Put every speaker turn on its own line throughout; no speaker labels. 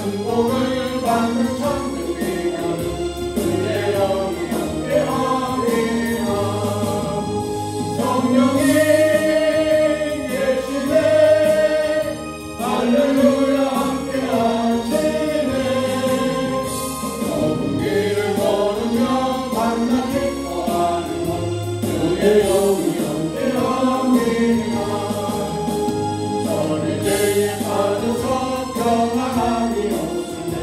천국을 받는 천국이여는 그의 영이 함께하리라. 성령이 계시네 할렐루야 함께하시네. 좁은 길을 걸으며 만나 기뻐하는 것 그의 영이 함께합니다. 저를 죄에 빠져서 평안함이 없으네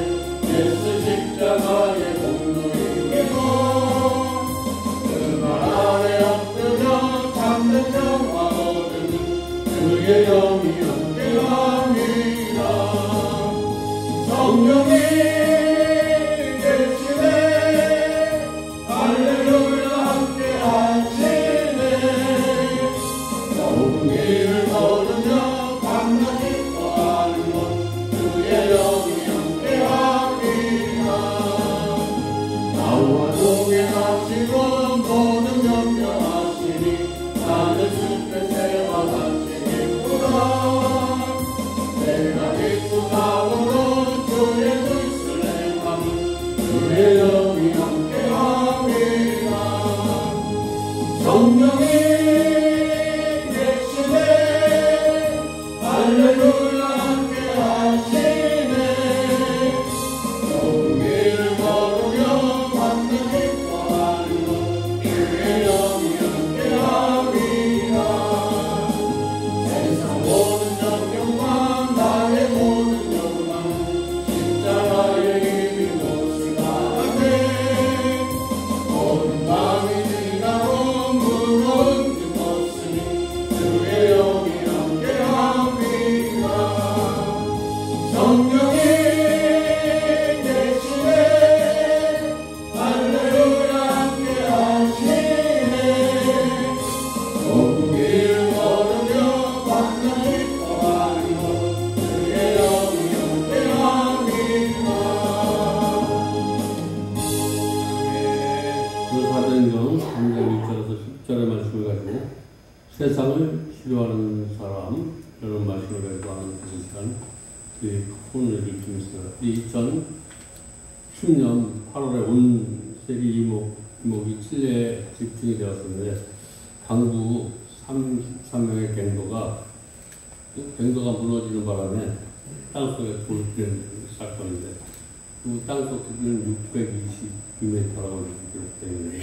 예수 십자가의 공로 이기고 그 말 아래 엎드려 참된 평화 얻으니 그의 영이 함께합니다. 성령이 계시네 할렐루야 함께하시네. 좁은 길을 걸으며 밤낮 기뻐하는 것 그의 영이 함께하리라. 나와 동행하시고 모든 염려하시니 나는 숲의 새와 같이 기쁘다. 내가 기쁘다고도 주의 뜻을 행하면 그의 영이 함께하리라. 성령이 계시네 할렐루야 함께하시네. 좁은 길을 걸으며 밤낮 기뻐하는 것 그의 영이 함께하리라. 세상 모든 정욕과 나의 모든 욕망은 십자가의 힘이 못을 당하네. 모든 밤이 지나고 무거운 짐 없으니 그의 영이 함께합니다. 성령이 계시네 할렐루야 함께하시네. 좁은 길을 걸으며 밤낮 기뻐하는 것 그의 영이 함께합니다.
사도행전 3장 1절에서 10절의 말씀을 가지고 세상을 치료하는 사람 이런 말씀을 가지고 하는 그 시간 오늘 읽습니다. 2010년 8월에 온 세계 이목이 칠레에 집중이 되었었는데 강부 33명의 갱도가 무너지는 바람에 땅속에 돌된 사건인데 그 땅속 크기는 622m라고 기록되어 있는데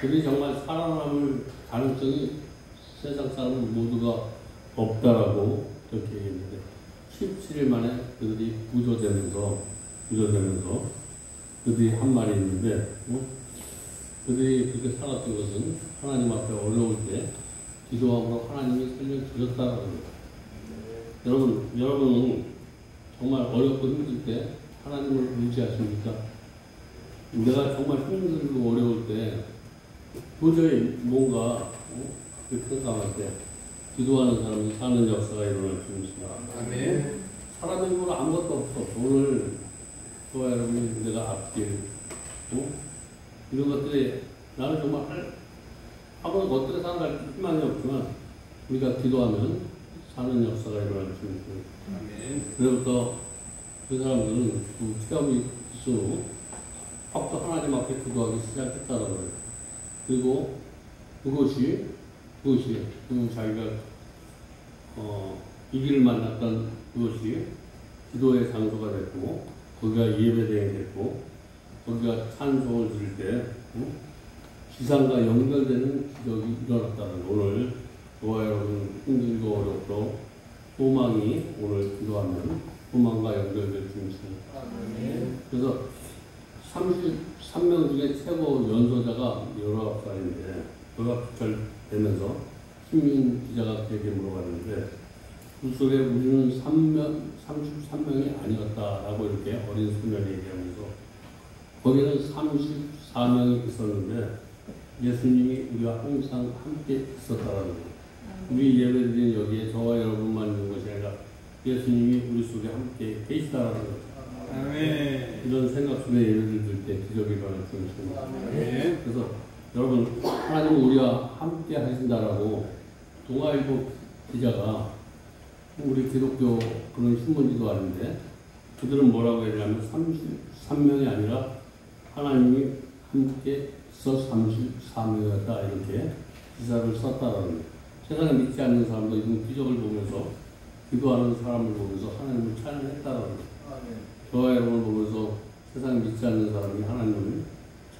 그들이 정말 살아남을 가능성이 세상 사람 모두가 없다라고 그렇게 얘기했는데 17일 만에 그들이 구조되면서 그들이 한 말이 있는데 그들이 그렇게 살았던 것은 하나님 앞에 어려울 때 기도함으로 하나님이 살려주셨다라는 거예요. 여러분은 정말 어렵고 힘들 때 하나님을 의지하십니까? 내가 정말 힘들고 어려울 때 도저히 뭔가 그렇게 생각할 때 기도하는 사람이 사는 역사가 일어날 수 있습니다.
아멘.
사람의 뭐 아무것도 없어. 오늘 저와 여러분이 내가 앞길 이런 것들이 나는 정말 아무런 어떻게 살아갈 희망이 없지만 우리가 기도하면 사는 역사가 일어날 수 있습니다.
아멘.
그로부터 그 사람들은 그 체험이 있어 확도 하나님 앞에 기도하기 시작했다는 거예요. 그리고 그것이 그 자기가 이 길을 만났던 그것이 기도의 장소가 됐고 거기가 예배대행이 됐고 거기가 찬송을 드릴 때 지상과 연결되는 기적이 일어났다는 오늘 저와 여러분 힘들고 어렵고 소망이 오늘 기도하면 소망과 연결될 수 있습니다. 그래서 33명 중에 최고 연소자가 19살인데 그가 부철되면서 신민 기자가 되게 물어봤는데 그 속에 우리는 33명이 아니었다라고 이렇게 어린 소년이 얘기하면서 거기는 34명이 있었는데 예수님이 우리와 항상 함께 있었다라는 거예요. 우리 예배드린 여기에 저와 여러분만 있는 것이 아니라 예수님이 우리 속에 함께 계시다라는 거예요.
아멘.
이런 생각 속에 예배를 드릴 때 기적이 일어날 수 있습니다. 그래서 여러분 하나님은 우리와 함께 하신다라고 동아일보 기자가 우리 기독교 그런 신문지도 아닌데 그들은 뭐라고 해야 되냐면 33명이 아니라 하나님이 함께 있어 34명이었다 이렇게 기사를 썼다라는 거예요. 세상에 믿지 않는 사람도 이런 기적을 보면서 기도하는 사람을 보면서 하나님을 찬양했다라는 거예요. 저와 여러분을 보면서 세상에 믿지 않는 사람이 하나님을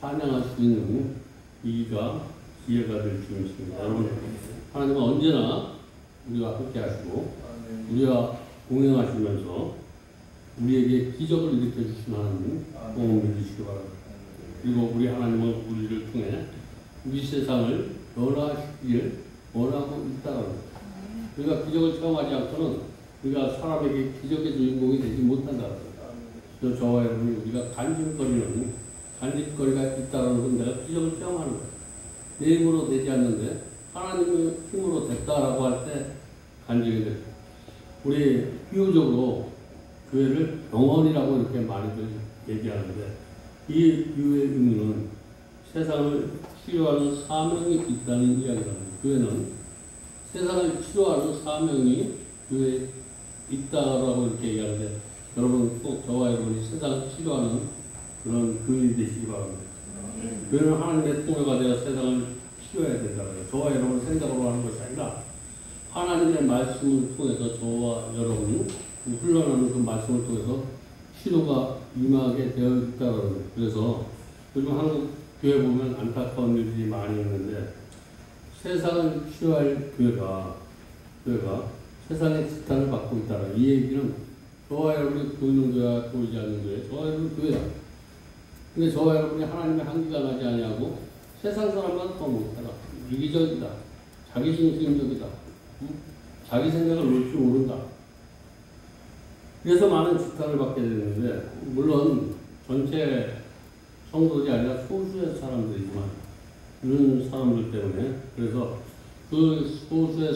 찬양할 수 있는 이가 기회가 될 줄 믿습니다. 여러분 하나님은 언제나 우리와 함께 하시고 우리와 동행하시면서 우리에게 기적을 일으켜 주신 하나님 꼭 믿으시기 바랍니다. 그리고 우리 하나님은 우리를 통해 우리 세상을 변화시키길 원하고 있다는 것. 우리가 기적을 체험하지 않고는 우리가 사람에게 기적의 주인공이 되지 못한다는 것. 그래서 저와 여러분이 우리가 간직거리가 있다는 건 내가 기적을 체험하는 거예요. 내 힘으로 되지 않는데 하나님의 힘으로 됐다라고 할 때 간직이 됩니다. 우리 비유적으로 교회를 병원이라고 이렇게 많이들 얘기하는데 이 비유의 의미는 세상을 치료하는 사명이 있다는 이야기입니다. 교회는 세상을 치료하는 사명이 교회에 있다라고 이렇게 얘기하는데 여러분 꼭 저와 여러분이 세상을 치료하는 그런 교인이 되시기 바랍니다. 교회는 하나님의 통로가 되어 세상을 치료해야 된다는 거예요. 저와 여러분 생각으로 하는 것이 아니라 하나님의 말씀을 통해서 저와 여러분이 흘러나오는 그 말씀을 통해서 치료가 임하게 되어 있다는 거예요. 그래서 요즘 한국 교회 보면 안타까운 일들이 많이 있는데 세상을 치료할 교회가 세상의 지탄을 받고 있다는 이 얘기는 저와 여러분이 보이는 교회와 보이지 않는 교회, 저와 여러분 교회야. 근데 저와 여러분이 하나님의 한기가 나지 아니하고 세상 사람만 더 못하다. 이기적이다. 자기중심적이다. 자기 생각을 놓을 줄 모른다. 그래서 많은 지탄을 받게 되는데 물론 전체 성도들이 아니라 소수의 사람들이지만 이런 사람들 때문에 그래서 그 소수의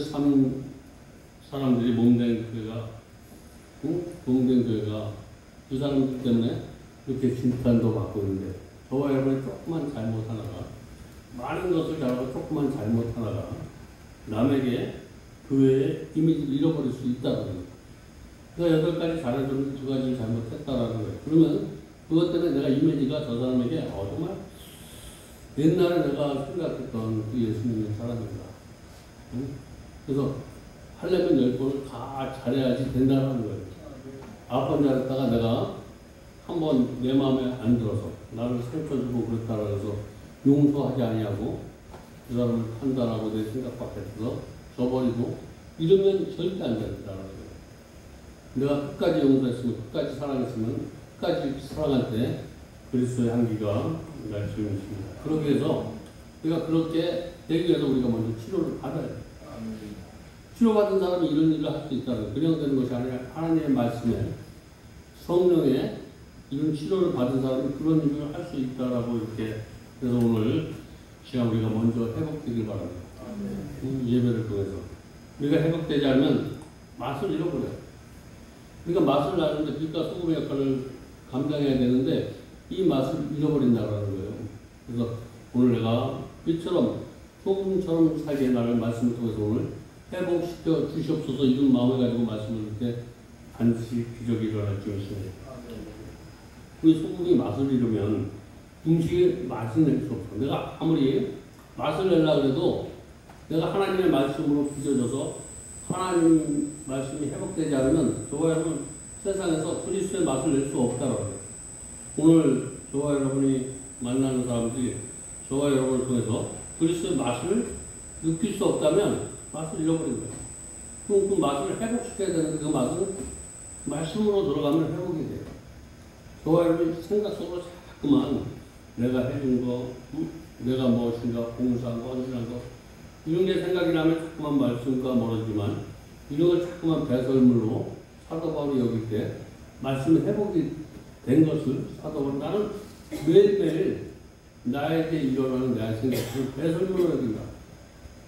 사람들이 몸된 교회가 그 사람들 때문에 이렇게 진탄도 받고 있는데 저와 여러분이 조금만 잘못 하나가 많은 것을 잘하고 조금만 잘못 하나가 남에게 교회의 이미지를 잃어버릴 수 있다는 거예요. 그러니까 8가지 잘해줬는데 2가지를 잘못했다라는 거예요. 그러면 그것 때문에 내가 이미지가 저 사람에게 정말 옛날에 내가 생각했던 그 예수님의 사람이다. 그래서 하려면 10번을 다 잘해야지 된다는 거예요. 9번 잘했다가 내가 한번 내 마음에 안 들어서 나를 상처주고 그랬다라 해서 용서하지 아니하고 그 사람을 판단하고 내 생각밖에 들어 저버리고 이러면 절대 안 된다는 거예요. 내가 끝까지 용서했으면 끝까지 사랑했으면 끝까지 사랑할 때 그리스도의 향기가 날 수 있습니다. 그러기 위해서 우리가 그렇게 되기 위해서 우리가 먼저 치료를 받아야 돼요. 치료받은 사람이 이런 일을 할 수 있다는 거예요. 그냥 되는 것이 아니라 하나님의 말씀에 성령에 이런 치료를 받은 사람이 그런 일을 할 수 있다라고 이렇게 그래서 오늘 시간 우리가 먼저 회복되길 바랍니다. 예배를 통해서 우리가 회복되지 않으면 맛을 잃어버려요. 우리가 맛을 나는데 빛과 소금의 역할을 감당해야 되는데 이 맛을 잃어버린다는 거예요. 그래서 오늘 내가 빛처럼 소금처럼 살게 나를 말씀을 통해서 오늘 회복시켜 주시옵소서 이런 마음을 가지고 말씀을 이렇게 반드시 기적이 일어날 줄 믿습니다. 그 소금이 맛을 잃으면 음식에 맛을 낼 수 없어. 내가 아무리 맛을 내려고 해도 내가 하나님의 말씀으로 빚어져서 하나님 말씀이 회복되지 않으면 저와 여러분 세상에서 그리스도의 맛을 낼 수 없다라고 해요. 오늘 저와 여러분이 만나는 사람들이 저와 여러분을 통해서 그리스도의 맛을 느낄 수 없다면 맛을 잃어버린 거예요. 그럼 그 맛을 회복시켜야 되는데 그 맛은 말씀으로 들어가면 회복이 돼요. 저와 여러분이 생각 속으로 자꾸만 내가 해준 거, 내가 무엇인가 봉사한 거, 헌신한 거 이런 게 생각이 나면 자꾸만 말씀과 멀어지지만 이런 걸 자꾸만 배설물로 사도 바울이 여길 때 말씀이 회복이 된 것을 사도 바울은 나는 매일매일 나에게 일어나는 내 생각을 배설물로 여긴다.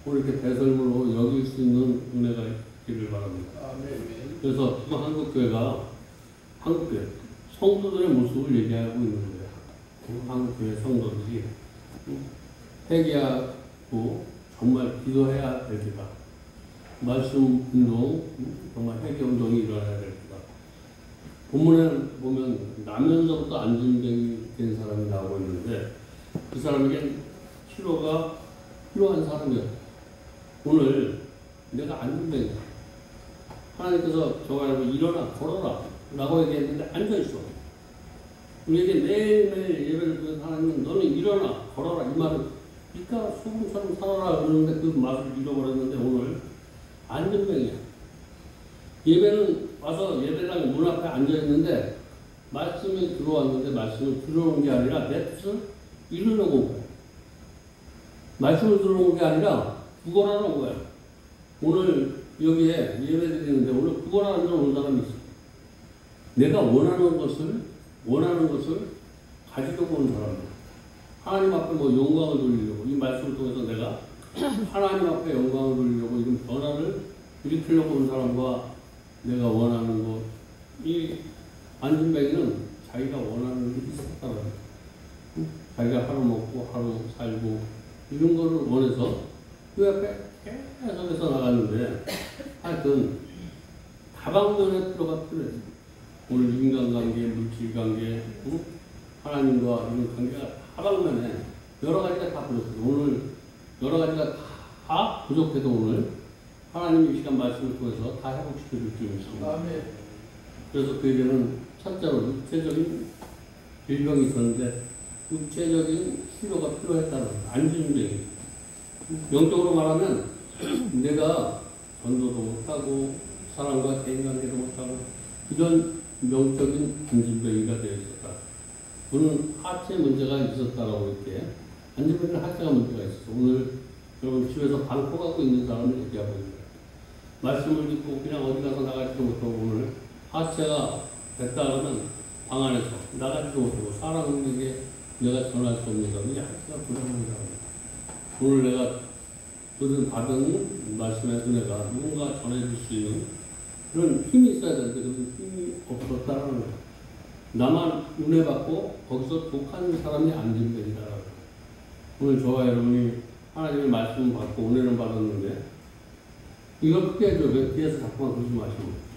이렇게 배설물로 여길 수 있는 은혜가 있기를 바랍니다. 그래서 한국교회가 한국교회 성도들의 모습을 얘기하고 있는 거예요. 한국교회 성도들이 회개하고 정말 기도해야 됩니다. 말씀 운동, 정말 회개 운동이 일어나야 됩니다. 본문에 보면 나면서부터 안진병이 된 사람이 나오고 있는데 그 사람에겐 치료가 필요한 사람이었다. 오늘 내가 안진병이야. 하나님께서 저와 일어나 걸어라 라고 얘기했는데 앉아있어. 우리에게 매일매일 예배를 드리는 하나님은 너는 일어나 걸어라 이 말은 그러니까 소금처럼 살아라 그러는데 그 맛을 잃어버렸는데 오늘 안진병이야. 예배는 와서 예배당 문 앞에 앉아있는데 말씀이 들어왔는데 말씀을 들어오는 게 아니라 내 뜻을 이루려고 온 거야. 말씀을 들어온 게 아니라 구걸하러 온 거야. 오늘 여기에 예배 드리는데 오늘 구걸하러 온 사람이 있어. 내가 원하는 것을 가지려고 온 사람이야. 하나님 앞에 뭐 영광을 돌리려고 이 말씀을 통해서 내가 하나님 앞에 영광을 돌리려고 이런 변화를 일으키려고 온 사람과 내가 원하는 것, 이 안진뱅이는 자기가 원하는 게 있었다는 거야. 자기가 하루 먹고 하루 살고 이런 거를 원해서 그 앞에 계속해서 나갔는데 하여튼 다방면의 필요가 필요해. 오늘 인간관계, 물질관계, 하나님과 이런 관계가 다방면에 여러 가지가 다 부족해. 오늘 여러 가지가 다 부족해도 오늘 하나님이 이 시간 말씀을 통해서 다 회복시켜 줄 줄 믿습니다. 그래서 그에게는 첫째로 육체적인 질병이 있었는데 육체적인 치료가 필요했다는 안진병이. 영적으로 말하면 내가 전도도 못하고 사람과 대인관계도 못하고 이런 영적인 안진병이가 되어 있었다. 그는 하체 문제가 있었다라고 이렇게 안진병은 하체가 문제가 있었어. 오늘 여러분 집에서 방코 갖고 있는 사람을 얘기하고 있는 거예요. 말씀을 듣고 그냥 어디 가서 나가지도 못하고 오늘 하체가 됐다 그러면 방 안에서 나가지도 못하고 사람에게 내가 전할 수 없는 사람이 하체가 불안한 사람이야. 오늘 내가 받은 말씀의 은혜가 누군가 전해줄 수 있는 그런 힘이 있어야 되는데 그런 힘이 없었다라는 거예요. 나만 은혜 받고 거기서 독한 사람이 안진병이다라는 거예요. 오늘 저와 여러분이 하나님의 말씀을 받고 은혜를 받았는데 이걸 크게 해줘. 왜 뒤에서 자꾸만 그러지 마시고.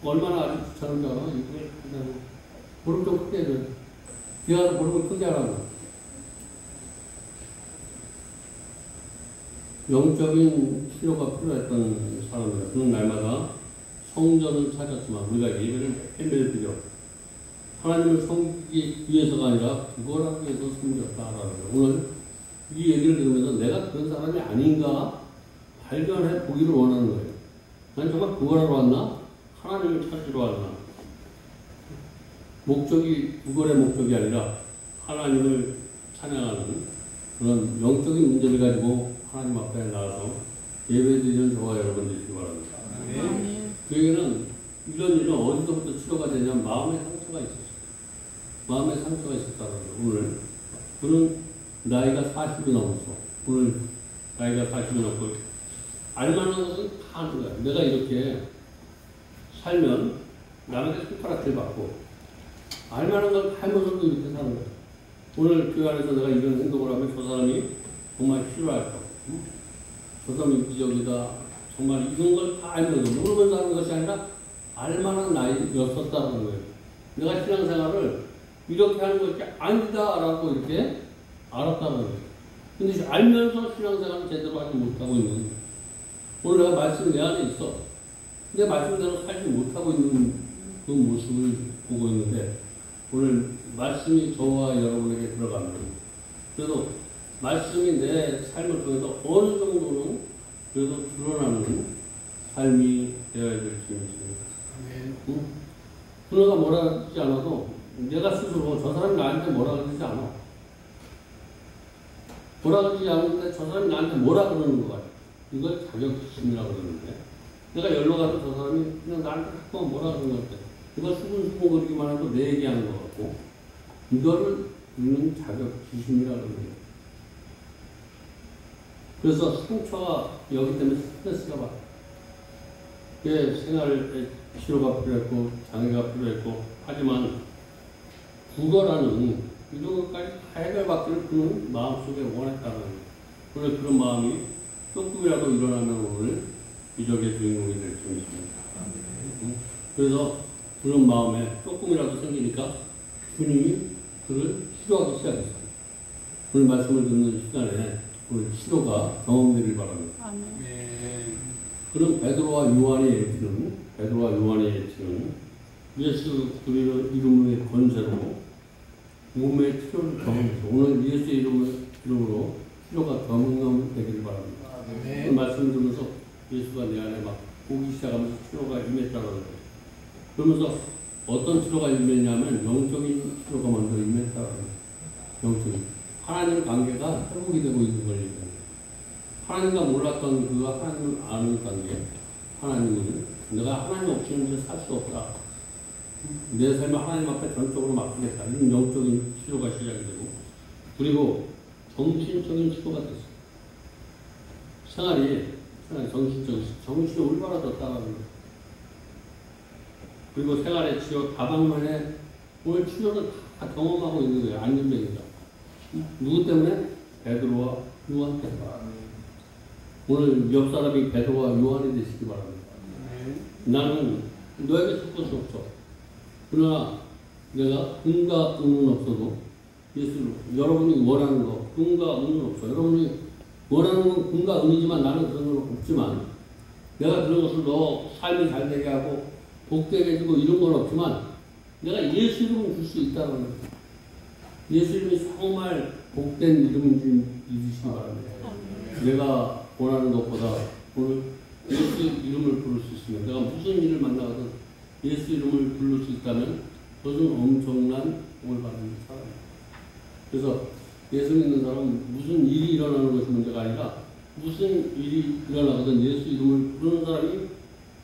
얼마나 아주 귀찮은 줄 알아? 이걸 그냥 보름 좀 크게 해줘. 뒤에서 보름을 크게 하라고. 영적인 치료가 필요했던 사람들, 그는 날마다 성전을 찾았지만 우리가 예배를 매일 드려 하나님을 섬기기 위해서가 아니라 구걸하기 위해서 섬겼다라는 거예요. 오늘 이 얘기를 들으면서 내가 그런 사람이 아닌가 발견해 보기를 원하는 거예요. 난 정말 구걸하러 왔나? 하나님을 찾으러 왔나? 목적이 구걸의 목적이 아니라 하나님을 찬양하는 그런 영적인 문제를 가지고 하나님 앞에 나와서 예배드리는 저와 여러분 되시기 바랍니다. 그에게는 이런 일은 어디서부터 치료가 되냐면 마음의 상처가 있었어요. 마음의 상처가 있었다는 거예요. 오늘 그는 나이가 40이 넘었어. 오늘 나이가 40이 넘고 알만한 것은 다 하는 거야. 내가 이렇게 살면 남에게 손가락질 받고 알만한 걸 하면서도 이렇게 사는 거야. 오늘 교회 안에서 내가 이런 행동을 하면 저 사람이 정말 싫어할 거. 저 사람이 이기적이다. 정말 이런 걸 다 알면서 모르면서 하는 것이 아니라 알만한 나이였었다는 거예요. 내가 신앙생활을 이렇게 하는 것이 아니다라고 이렇게 알았다는 거예요. 근데 알면서 신앙생활을 제대로 하지 못하고 있는 오늘 내가 말씀이 내 안에 있어. 내 말씀대로 살지 못하고 있는 그 모습을 보고 있는데 오늘 말씀이 저와 여러분에게 들어가면 그래도 말씀이 내 삶을 통해서 어느 정도는 그래도 드러나는 삶이 되어야 될 줄 믿습니다. 누가 뭐라 하지 않아도 내가 스스로 저 사람이 나한테 뭐라 그러지 않아. 뭐라 그러지 않는데 저 사람이 나한테 뭐라 그러는 거 같아. 이걸 자격지심이라고 그러는데 내가 열로 가도 저 사람이 그냥 나한테 자꾸 뭐라 그러는 것 같아. 이걸 수근수근거리기만 하고 내 얘기하는 것 같고 이거를 우리는 자격지심이라고 그러는 그래서 상처가 여기 때문에 스트레스가 받아. 생활에 치료가 필요했고 장애가 필요했고 하지만 구걸하는 이런 것까지 다 해결받기를 그는 마음속에 원했다는 거예요. 오늘 그런 마음이 조금이라도 일어나면 오늘 기적의 주인공이 될 수 있습니다. 그래서 그런 마음에 조금이라도 생기니까 주님이 그를 치료하기 시작했어요. 오늘 말씀을 듣는 시간에 오늘 치료가 경험되길 바랍니다.
아멘.
그럼 베드로와 요한의 예치는 예수 그리스도 이름의 권세로 몸의 치료를 경험해서 오늘 예수의 이름으로 치료가 경험되길 바랍니다. 그 말씀을 들으면서 예수가 내 안에 막 오기 시작하면서 치료가 임했다고 그래요. 그러면서 어떤 치료가 임했냐면 영적인 치료가 먼저 임했다고 그래요. 영적인. 하나님 관계가 회복이 되고 있는 걸 얘기해요. 하나님과 몰랐던 그가 하나님을 아는 관계. 하나님은 내가 하나님 없이는 이제 살 수 없다. 내 삶을 하나님 앞에 전적으로 맡기겠다. 이런 영적인 치료가 시작이 되고, 그리고 정신적인 치료가 됐어요. 생활이 정신이 올바라졌다는 거예요. 그리고 생활의 치료 다방면에 오늘 치료를 다 경험하고 있는 거예요. 안전적이다. 누구 때문에? 베드로와 요한 때문에. 오늘 옆 사람이 베드로와 요한이 되시기 바랍니다. 나는 너에게 섞을 수 없어. 그러나 내가 은과 은은 없어도 예수를 여러분이 원하는 거 은과 은은 없어. 여러분이 원하는 건 은과 은이지만 나는 그런 건 없지만 내가 그런 것을 너 삶이 잘 되게 하고 복되게 해주고 이런 건 없지만 내가 예수 이름을 줄 수 있다는 거예요. 예수 이름이 정말 복된 이름인지 믿으시기 바랍니다. 내가 원하는 것보다 오늘 예수 이름을 부를 수 있으면 내가 무슨 일을 만나거든 예수 이름을 부를 수 있다면 그것은 엄청난 복을 받는 사람이에요. 그래서 예수 믿는 사람은 무슨 일이 일어나는 것이 문제가 아니라 무슨 일이 일어나거든 예수 이름을 부르는 사람이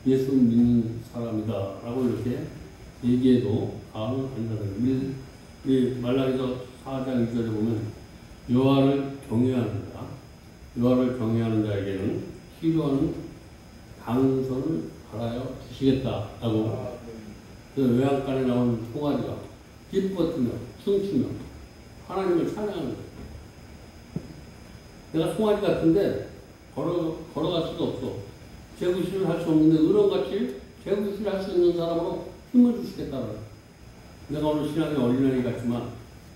예수 믿는 사람이다 라고 이렇게 얘기해도 과언은 아니라는 거예요. 말라기서 4장 2절에 보면 여호와를 경외하는 자, 여호와를 경외하는 자에게는 필요한 강선을 바라여 주시겠다라고. 그래서 외양간에 나온 송아지가 기쁘며 춤추며 하나님을 찬양하는 거예요. 내가 송아지 같은데 걸어갈 수도 없어. 제구실을 할 수 없는데 의론같이 제구실을 할 수 있는 사람으로 힘을 주시겠다는 거예요. 내가 오늘 신앙의 어린아이 같지만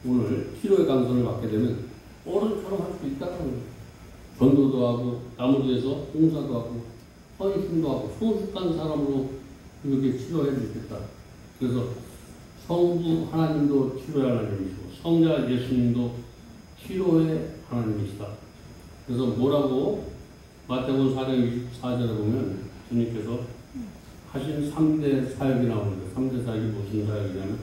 오늘 치료의 강선을 받게 되면 어른처럼 할 수 있다는 거예요. 전도도 하고 남을 위해서 봉사도 하고 헌신도 하고 성숙한 사람으로 이렇게 치료해 주겠다. 그래서 성부 하나님도 치료의 하나님이시고 성자 예수님도 치료의 하나님이시다. 그래서 뭐라고 마태복음 4장 24절에 보면 주님께서 하신 3대 사역이 나오는데 3대 사역이 무슨 사역이냐면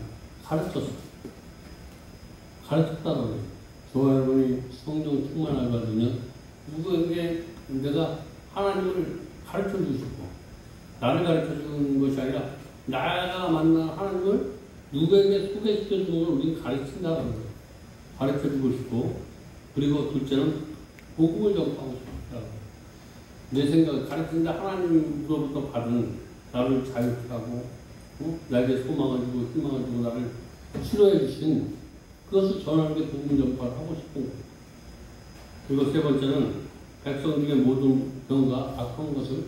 가르쳤다는 거예요. 저와 여러분이 성령 충만을 받으면 누구에게 내가 하나님을 가르쳐 주시고 나를 가르쳐 주는 것이 아니라 나가 만난 하나님을 누구에게 소개시켜 주는 걸 우리는 가르친다는 거예요. 가르쳐 주고 싶고, 그리고 둘째는 복음을 전파하고 싶다. 내 생각 가르친다. 하나님으로부터 받은 나를 자유케 하고 나에게 소망을 주고 희망을 주고 나를 치료해 주신 그것을 전하는 게 복음 전파를 하고 싶은 거예요. 그리고 세 번째는 백성 중에 모든 병과 악한 것을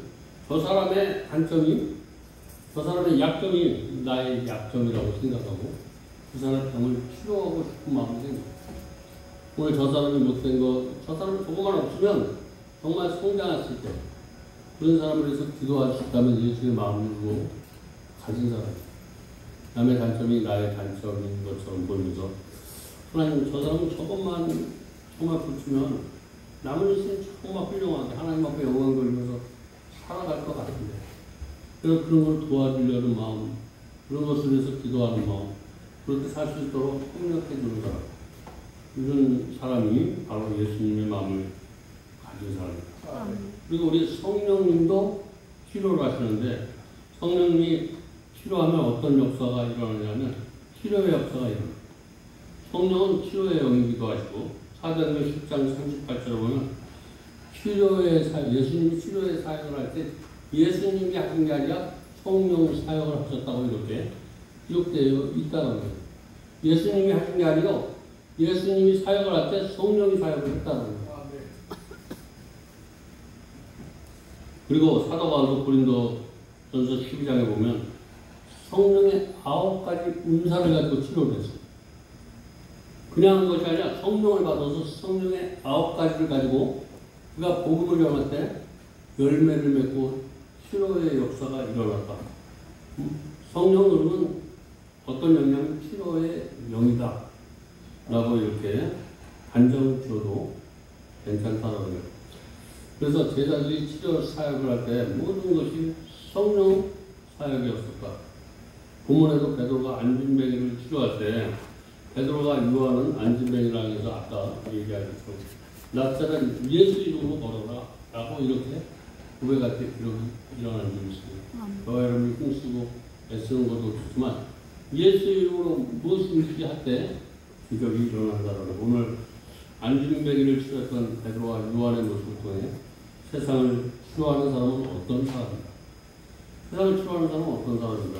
저 사람의 단점이 저 사람의 약점이 나의 약점이라고 생각하고 그 사람의 병을 치료하고 싶은 마음이 생겨요. 오늘 저 사람이 못된 거, 저 사람이 조금만 없으면 정말 성장했을 때 그런 사람을 위해서 기도할 수 있다면 예수의 마음으로 가진 사람. 남의 단점이 나의 단점인 것처럼 보이면서 하나님 저 사람은 저것만 정말 붙이면 남은 인생 정말 훌륭하게 하나님 앞에 영광 돌리면서 살아갈 것 같은데 그래서 그런 걸 도와주려는 마음, 그런 것을 위해서 기도하는 마음, 그렇게 살 수 있도록 협력해 주는 사람, 이런 사람이 바로 예수님의 마음을 가진 사람입니다. 그리고 우리 성령님도 치료를 하시는데 성령님이 치료하면 어떤 역사가 일어나냐면 치료의 역사가 일어나요. 성령은 치료의 영이기도 하시고 사도행전 10장 38절에 보면 예수님이 치료의 사역을 할 때 예수님이 하신 게 아니라 성령 사역을 하셨다고 이렇게 기록되어 있다는 거예요. 예수님이 하신 게 아니라 예수님이 사역을 할 때 성령이 사역을 했다는 거예요. 그리고 사도 바울도 고린도전서 12장에 보면 성령의 9가지 은사를 가지고 치료를 했어요. 그냥 한 것이 아니라 성령을 받아서 성령의 9가지를 가지고 그가 복음을 전할 때 열매를 맺고 치료의 역사가 일어났다. 성령으로는 어떤 영향은 치료의 영이다 라고 이렇게 단정을 지어도 괜찮다라고 해요. 그래서 제자들이 치료 사역을 할 때 모든 것이 성령 사역이었었다. 본문에도 베드로가 안진뱅이를 치료할 때 베드로가 유하는 안진뱅이를 향해서 아까 얘기하셨죠. 나사렛 예수 이름으로 걸어라 라고 이렇게 고백할 때 기록이 일어난 적이 있습니다. 저와 여러분이 힘쓰고 애쓰는 것도 좋지만 예수 이름으로 무엇인지 할 때 기적이 일어난다라는 오늘 안진뱅이를 치료했던 베드로와 요한의 모습을 통해 세상을 치료하는 사람은 어떤 사람인가? 세상을 치료하는 사람은 어떤 사람인가?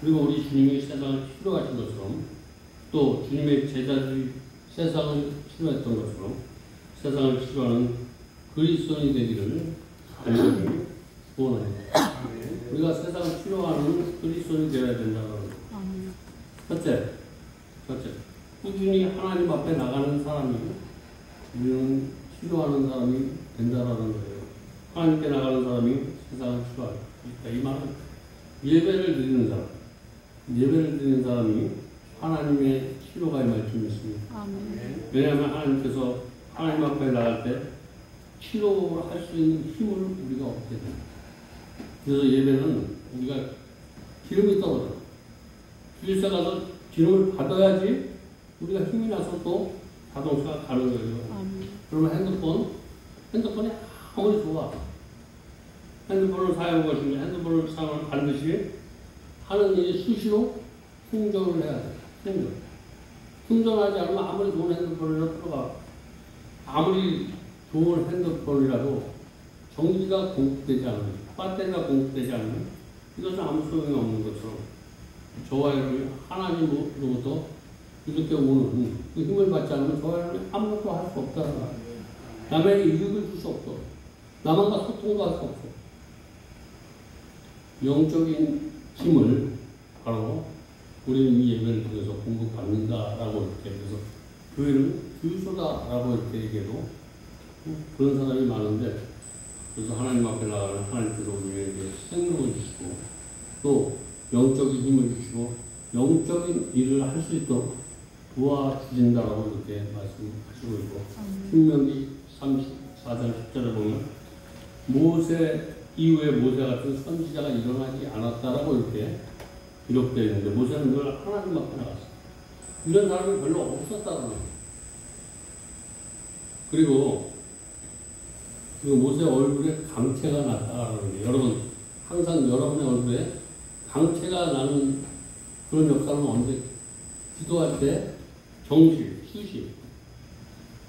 그리고 우리 주님이 세상을 치료하신 것처럼 또 주님의 제자들이 세상을 치료했던 것처럼 세상을 치료하는 그리스도인이 되기를 간절히 소원합니다. 우리가 세상을 치료하는 그리스도인이 되어야 된다는 거예요. 첫째, 꾸준히 하나님 앞에 나가는 사람이 우리는 치료하는 사람이 된다라는 거예요. 하나님께 나가는 사람이 세상을 치료할 수 있다. 이 말은 예배를 드리는 사람이 하나님의 치료가 임할 줄 믿습니다. 왜냐하면 하나님께서 하나님 앞에 나갈 때 치료를 할 수 있는 힘을 우리가 얻게 됩니다. 그래서 예배는 우리가 기름이 떨어져. 주일사 가서 기름을 받아야지 우리가 힘이 나서 또 자동차가 가는 거예요. 그러면 핸드폰이 아무리 좋아. 핸드폰을 사용할 것인데 핸드폰을 사용을 반드시 하는 일이 수시로 충전을 해야 돼. 충전하지 않으면 아무리 좋은 핸드폰이라도 들어가. 아무리 좋은 핸드폰이라도 전기가 공급되지 않으면, 배터리가 공급되지 않으면 이것은 아무 소용이 없는 것처럼 저와 여러분이 하나님으로부터 이렇게 오는 그 힘을 받지 않으면 저와 여러분이 아무것도 할 수 없다는 거야. 남에게 이익을 줄 수 없어. 남한과 소통도 할 수 없어. 영적인 힘을 바로 우리는 이 예배를 통해서 공급받는다라고 이렇게 해서 교회는 주유소다라고 이렇게 얘기해도 그런 사람이 많은데 그래서 하나님 앞에 나가는 하나님께서 우리에게 생명을 주시고 또 영적인 힘을 주시고 영적인 일을 할 수 있도록 도와주신다라고 이렇게 말씀하시고 있고 신명기 34장 10절에 보면 모세 이후에 모세 같은 선지자가 일어나지 않았다라고 이렇게 기록되어 있는데 모세는 늘 하나님 앞에 나갔어요. 이런 사람이 별로 없었다는 거예요. 그리고 모세 얼굴에 강체가 났다라는 거예요. 여러분 항상 여러분의 얼굴에 강체가 나는 그런 역사는 언제? 기도할 때 정실, 수시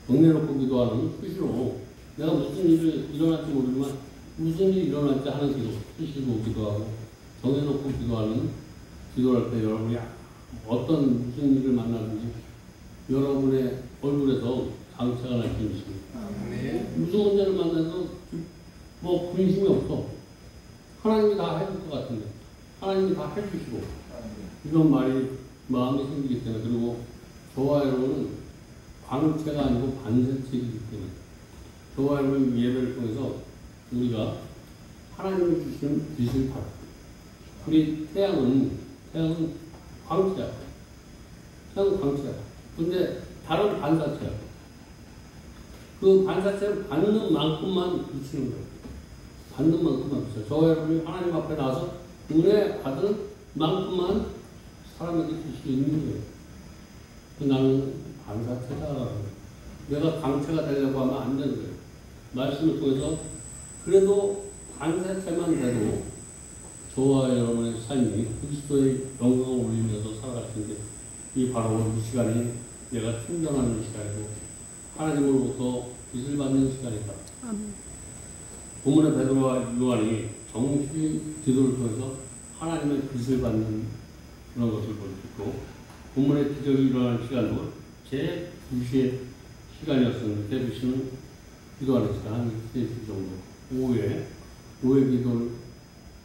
정내놓고 기도하는 수시로 내가 무슨 일이 일어날지 모르지만 무슨 일이 일어날지 하는 기도, 수시로 기도하고 정해놓고 기도하는 기도할 때 여러분이 어떤 무슨 일을 만나든지 여러분의 얼굴에서 강체가 날 수 있습니다. 무슨 문제를 만나도 뭐 근심이 없어. 하나님이 다 해줄 것 같은데 하나님이 다 해주시고 이런 말이 마음에 생기기 때문에 그리고 저와 여러분은 광채가 아니고 반세체이기 때문에 저와 여러분 예배를 통해서 우리가 하나님이 주시는 빛을 받고 우리 태양은 광채야. 태양은 광채야. 근데 다른 반사체야. 그 반사체를 받는 만큼만 비치는 거예요. 받는 만큼만 비쳐요. 저와 여러분이 하나님 앞에 나와서 은혜 받은 만큼만 사람에게 줄 수 있는 거예요. 나는 반사체다. 내가 강체가 되려고 하면 안 되는 거예요. 말씀을 통해서 그래도 반사체만 돼도 저와 여러분의 삶이 그리스도의 영광을 올리면서 살아갈 텐데 이 바로 이 시간이 내가 충전하는 시간이고 하나님으로부터 빛을 받는 시간이다. 본문의 베드로와 요한이 정식 기도를 통해서 하나님의 빛을 받는 그런 것을 볼 수 있고 본문의 기적이 일어나는 시간도 제 2시의 시간이었었는데 제 2시는 기도하는 시간 한 3시 정도 오후에 기도를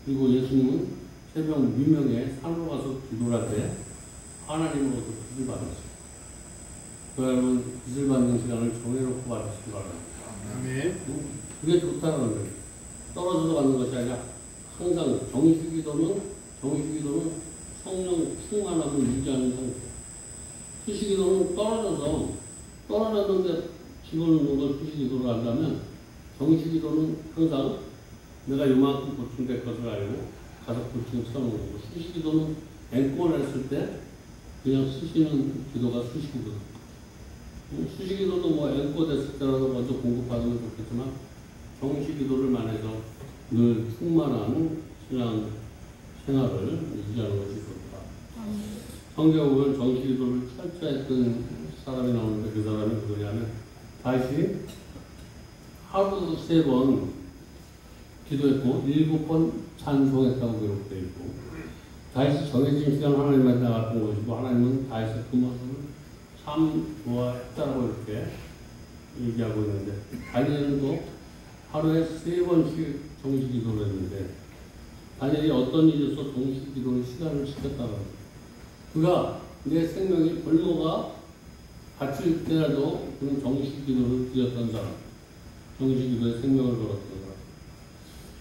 그리고 예수님은 새벽 유명에 산으로 가서 기도를 할 때 하나님으로부터 빚을 받았어요. 그러면 빚을 받는 시간을 정해놓고 받으시기 바랍니다.
아멘.
그게 좋다는 거예요. 떨어져서 받는 것이 아니라 항상 정식기도는 성령 충만함을 유지하는 상태. 수시기도는 떨어졌는데 집어넣는 걸 수시기도를 한다면 정식기도는 항상 내가 요만큼 보충될 것을 알고 가서 보충 채우는 거고, 수시기도는 앵콜 했을 때 그냥 쓰시는 기도가 수시기도. 수시기도도 뭐 앵콜 됐을 때라도 먼저 공급받으면 좋겠지만 정식기도를 만해서 늘 충만한 신앙 생활을 유지하는 것이 좋다. 성경에 보면 정식기도를 철저했던 사람이 나오는데 그 사람이 누구냐면 다시 하루 3번 기도했고 7번 찬송했다고 기록되어 있고, 다시 정해진 시간 하나님한테 나갔던 것이고, 하나님은 다시 그 모습을 참 좋아했다고 이렇게 얘기하고 있는데, 다니엘은 또 하루에 3번씩 정식 기도를 했는데, 다니엘이 어떤 일이 있어서 정식 기도를 시간을 시켰다고 합니다. 그가 내 생명이 벌모가 갇힐 때라도 그는 정식 기도를 드렸던 사람, 정식 기도에 생명을 걸었던 사람.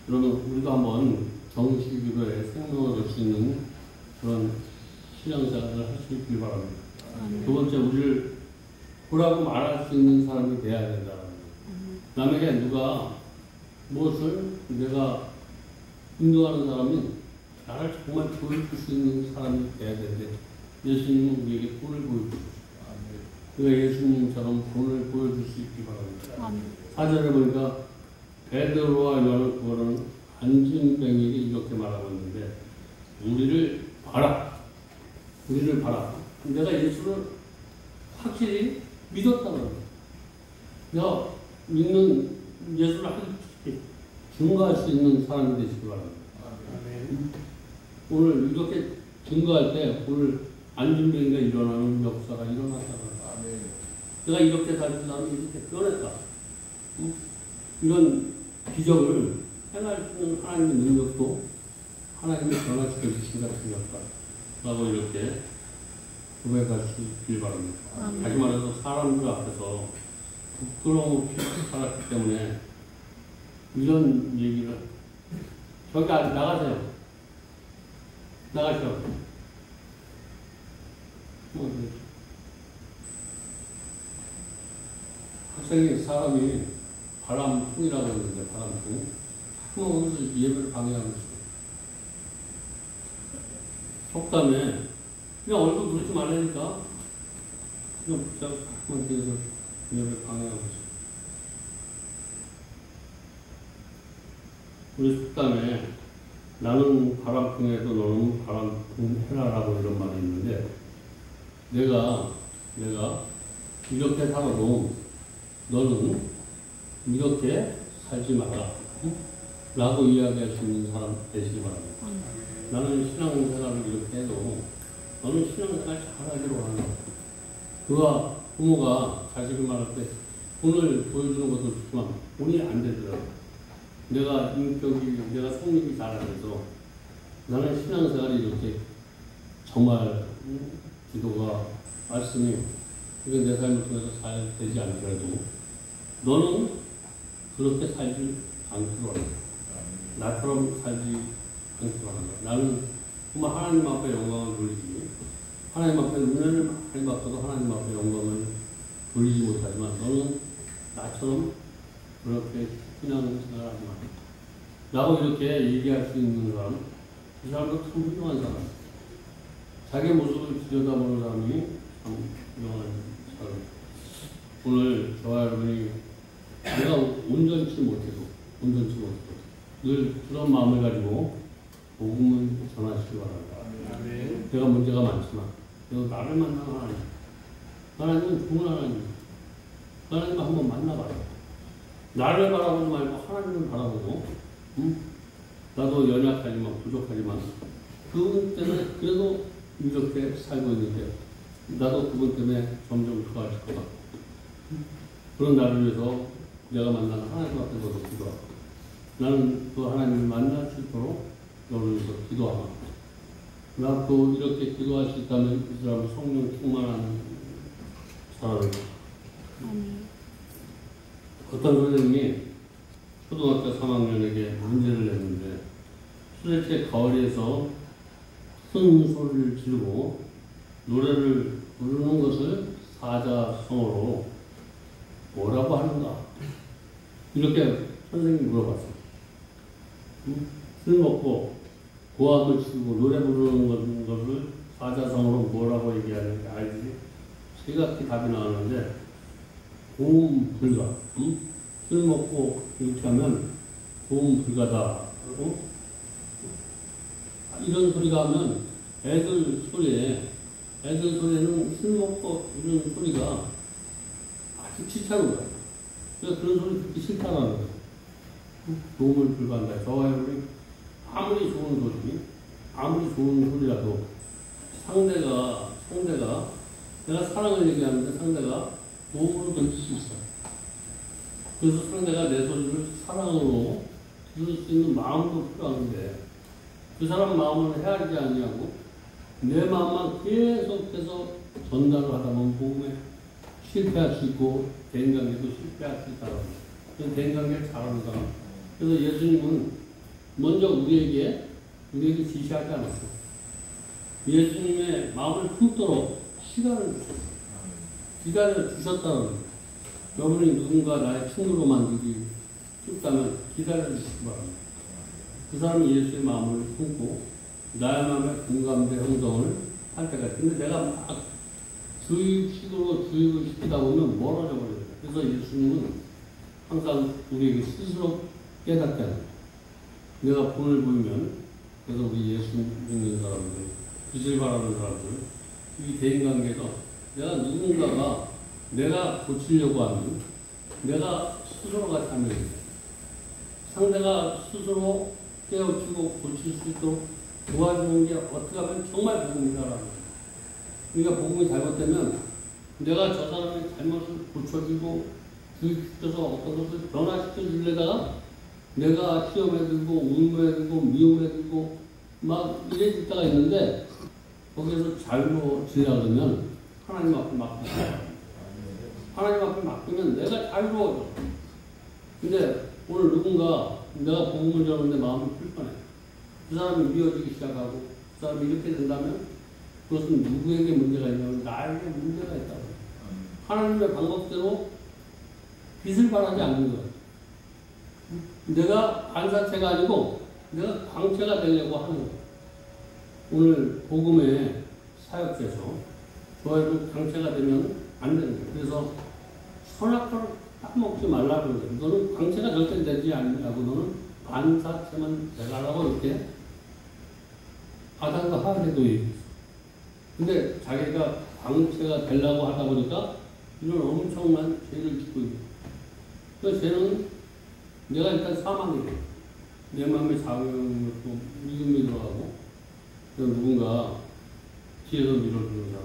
그러면 우리도 한번 정식 기도에 생명을 걸 수 있는 그런 신앙생활을 할 수 있길 바랍니다. 두 번째, 우리를 보라고 말할 수 있는 사람이 돼야 된다. 남에게 누가 무엇을 내가 인도하는 사람이 나를 정말 보여줄 수 있는 사람이 돼야 되는데, 예수님은 우리에게 본을 보여주셨어요. 그러니까 예수님처럼 본을 보여줄 수 있기 바랍니다. 4절에 보니까 베드로와 요한은 그거는 안진뱅이에게 이렇게 말하고 있는데, 우리를 봐라. 내가 예수를 확실히 믿었다는 거예요. 내가 믿는 예수를 증거할 수 있는 사람이 되시기 바랍니다. 오늘 이렇게 증거할 때 오늘 안진뱅이가 일어나는 역사가 일어났다고. 내가 이렇게 살던 사람이 이렇게 변했다. 이런 기적을 행할 수 있는 하나님의 능력도 하나님이 변화시켜 주신 같은 역사라고 이렇게 고백할 수 있길 바랍니다. 다시 말해서 사람들 앞에서 부끄러움 없이 살았기 때문에 이런 얘기를, 저기 나가세요. 나가셔. 학생이 사람이 바람풍이라고 했는데, 바람풍. 한번 오면서 예배를 방해하고 있어. 속담에 그냥 얼굴 부르지 말라니까 그냥 붙잡고 한번 뒤에서 예배를 방해하고 있어. 우리 속담에 나는 바람풍에도 너는 바람풍 해라라고 이런 말이 있는데, 내가 이렇게 살아도 너는 이렇게 살지 마라. 라고 이야기할 수 있는 사람 되시기 바랍니다. 나는 신앙생활을 이렇게 해도 너는 신앙생활 잘하기로 하나. 그가 부모가 자식을 말할 때 본을 보여주는 것도 좋지만 본이 안 되더라고. 내가 성립이 잘하면서 나는 신앙생활이 이렇게 정말 기도가 말씀이 이건 내 삶을 통해서 잘 되지 않더라도 너는 그렇게 살지 않기로 합니다. 나처럼 살지 않기로 합니다. 나는 정말 하나님 앞에 영광을 돌리지, 하나님 앞에 은혜를 많이 받고도 하나님 앞에 영광을 돌리지 못하지만 너는 나처럼 그렇게 신앙생활을 하지 마. 라고 이렇게 얘기할 수 있는 사람, 이 사람도 참 훌륭한 사람. 자기 모습을 들여다보는 사람이 참 훌륭한 사람. 오늘 저와 여러분이 내가 온전치 못해도 늘 그런 마음을 가지고 복음을 전하시기 바랍니다. 내가 문제가 많지만 내가 나를 만나는 하나님은 좋은 하나님이에요. 하나님을 한번 만나봐라. 나를 바라보지 말고 하나님을 바라보고, 나도 연약하지만 부족하지만 그분 때문에 그래도 이렇게 살고 있는데 나도 그분 때문에 점점 좋아질 것 같고, 그런 나를 위해서 내가 만나는 하나님 앞에서도 기도하고, 나는 또 하나님을 만날 수 있도록 여기서 기도하나. 나 또 이렇게 기도할 수 있다면 이 사람은 성령 충만한 사람이다. 어떤 선생님이 초등학교 3학년에게 문제를 냈는데 수레체 거리에서 큰 소리를 지르고 노래를 부르는 것을 사자성어로 뭐라고 하는가? 이렇게 선생님이 물어봤어요. 술 먹고 고함을 치고 노래 부르는 것을 사자성어로 뭐라고 얘기하는지 알지? 세 가지 답이 나왔는데 고음 불가. 술 먹고 이렇게 하면 고음 불가다. 이런 소리가 하면 애들 소리에는 술 먹고 이런 소리가 아주 귀찮은 거야. 그래서 그런 소리 듣기 싫다는 거야. 도움을 불가한다. 저와의 아무리 좋은 소리라도 상대가 내가 사랑을 얘기하는데 상대가 도움으로 들을 수 있어. 그래서 상대가 내 소리를 사랑으로 들을 수 있는 마음도 필요한데 그 사람 마음을 헤아리지 않냐고 내 마음만 계속해서 전달을 하다 보면 복음에 실패할 수 있고 대인관계도 실패할 수 있다고. 그래서 대인관계를 잘하는 사람. 그래서 예수님은 먼저 우리에게 지시하지 않았어. 예수님의 마음을 품도록 시간을 주셨다는 거예요. 여러분이 누군가 나의 친구로 만들기 싶다면 기다려주시기 바랍니다. 그 사람이 예수의 마음을 품고 나의 마음에 공감대 형성을 할 때가 있어요. 근데 내가 막 주입식으로 주입을 시키다 보면 멀어져 버려요. 그래서 예수님은 항상 우리에게 스스로 깨닫게 합니다. 내가 본을 보이면, 그래서 우리 예수 믿는 사람들, 빛을 바라는 사람들, 이 대인관계에서 내가 누군가가 내가 고치려고 하는, 내가 스스로가 참여해. 상대가 스스로 깨우치고 고칠 수 있도록 도와주는 게 어떻게 하면 정말 복음이다라는 거예요. 그러니까 복음이 잘못되면 내가 저 사람의 잘못을 고쳐주고 주입시켜서 어떤 것을 변화시켜 주려다가 내가 시험에 들고 운무에 들고 미움에 들고 막 이래 때가 있는데 거기에서 잘못 지으려 그러면 하나님 앞에 맡기죠. 하나님 앞에 맡기면 내가 자유로워져. 근데 오늘 누군가 내가 복음을 전하는데 마음이 불편해. 그 사람이 미워지기 시작하고 그 사람이 이렇게 된다면 그것은 누구에게 문제가 있냐면 나에게 문제가 있다고. 하나님의 방법대로 빛을 발하지 않는 거예요. 내가 반사체가 아니고 내가 광채가 되려고 하는 거예요. 오늘 복음의 사역에서 저희도 광채가 되면 안 되는 거예요. 그래서 선악과를 따먹지 말라고 그래요. 너는 광채가 절대 되지 않냐고 너는 반사체만 되라고 이렇게 아담과 하와에도 얘기했어요. 근데 자기가 광채가 되려고 하다 보니까 이런 엄청난 죄를 짓고 있는 거예요. 그 죄는 내가 일단 사망이 돼. 내 마음의 자긍을 또 믿음이 들어가고 누군가 뒤에서 밀어주는 사람,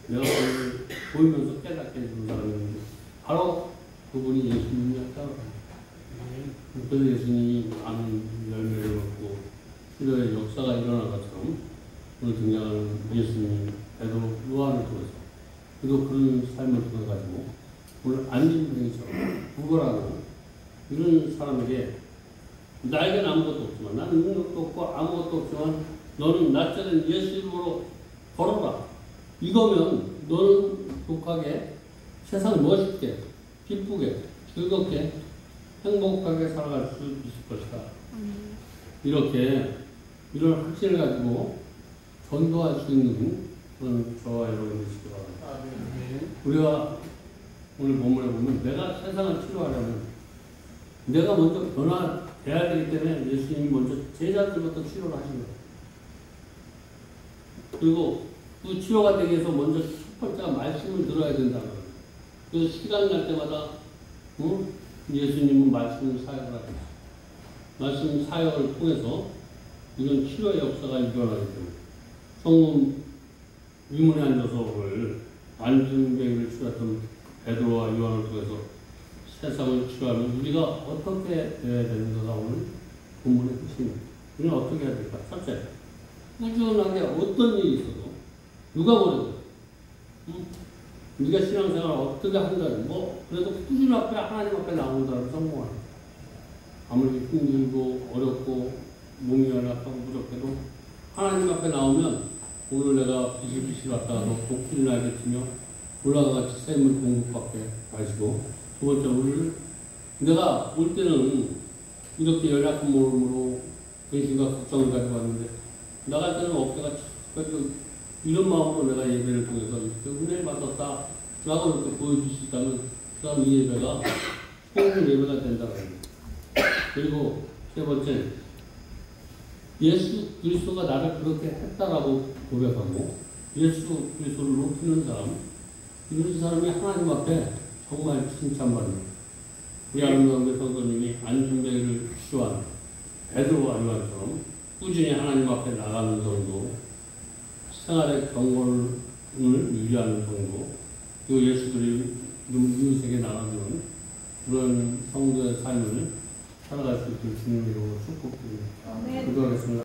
내가 보이면서 깨닫게 해주는 사람이 바로 그분이 예수님이었다고 합니다. 그래서 예수님이 많은 열매를 얻고 치료의 역사가 일어난 것처럼 오늘 등장하는 예수님, 베드로, 요한을 통해서 그리고 그런 삶을 통해 가지고 오늘 안진뱅이처럼 구걸하고 이런 사람에게 나에게는 아무것도 없지만 나는 능력도 없고 아무것도 없지만 너는 낯섦 예수 이름으로 걸어라. 이거면 너는 독하게 세상을 멋있게 기쁘게 즐겁게 행복하게 살아갈 수 있을 것이다. 이렇게 이런 확신을 가지고 전도할 수 있는 그런 저와 여러분이 되시기 바랍니다. 우리가 오늘 본문에 보면 내가 세상을 치료하려면 내가 먼저 변화돼야 되기 때문에 예수님이 먼저 제자들부터 치료를 하신 거예요. 그리고 그 치료가 되기 위해서 먼저 첫 번째가 말씀을 들어야 된다는 거예요. 그래서 시간 날 때마다 예수님은 말씀 사역을 합니다. 말씀 사역을 통해서 이런 치료의 역사가 일어나기 때문에 성문 위문에 앉아서 안진뱅이를 치료했던 베드로와 요한을 통해서 세상을 치료하면 우리가 어떻게 되어야 되는가가 오늘 본문의 핵심입니다. 우리는 어떻게 해야 될까? 첫째, 꾸준하게 어떤 일이 있어도 누가 뭐래도 네가 신앙생활을 어떻게 한다든 그래도 꾸준히 앞에 하나님 앞에 나오는 사람은 성공하는 거야. 아무리 힘들고 어렵고 몸이 연약하고 부족해도 하나님 앞에 나오면 오늘 내가 비실비실 왔다가 독수리 날개 치며 올라가같이 샘물 공급받게 하시고, 두 번째, 오늘 내가 올 때는 이렇게 연약한 몸으로 근심과 걱정을 가지고 왔는데 나갈 때는 어깨가 그래도 이런 마음으로 내가 예배를 통해서 이렇게 은혜를 받았다 라고 이렇게 보여줄 수 있다면 그 다음 이 예배가 꼭 예배가 된다고 합니다. 그리고 세 번째, 예수 그리스도가 나를 그렇게 했다라고 고백하고 예수 그리스도를 높이는 사람, 이런 사람이 하나님 앞에 정말 칭찬받는, 우리 아름다운 성도님이 안준배를 시도한 베드로 요한처럼 꾸준히 하나님 앞에 나가는 정도, 생활의 경건을 유지하는 정도, 그 예수 그리스도 이웃에게 나가는 그런 성도의 삶을 살아갈 수 있도록 주님으로 축복드립니다. 기도하겠습니다.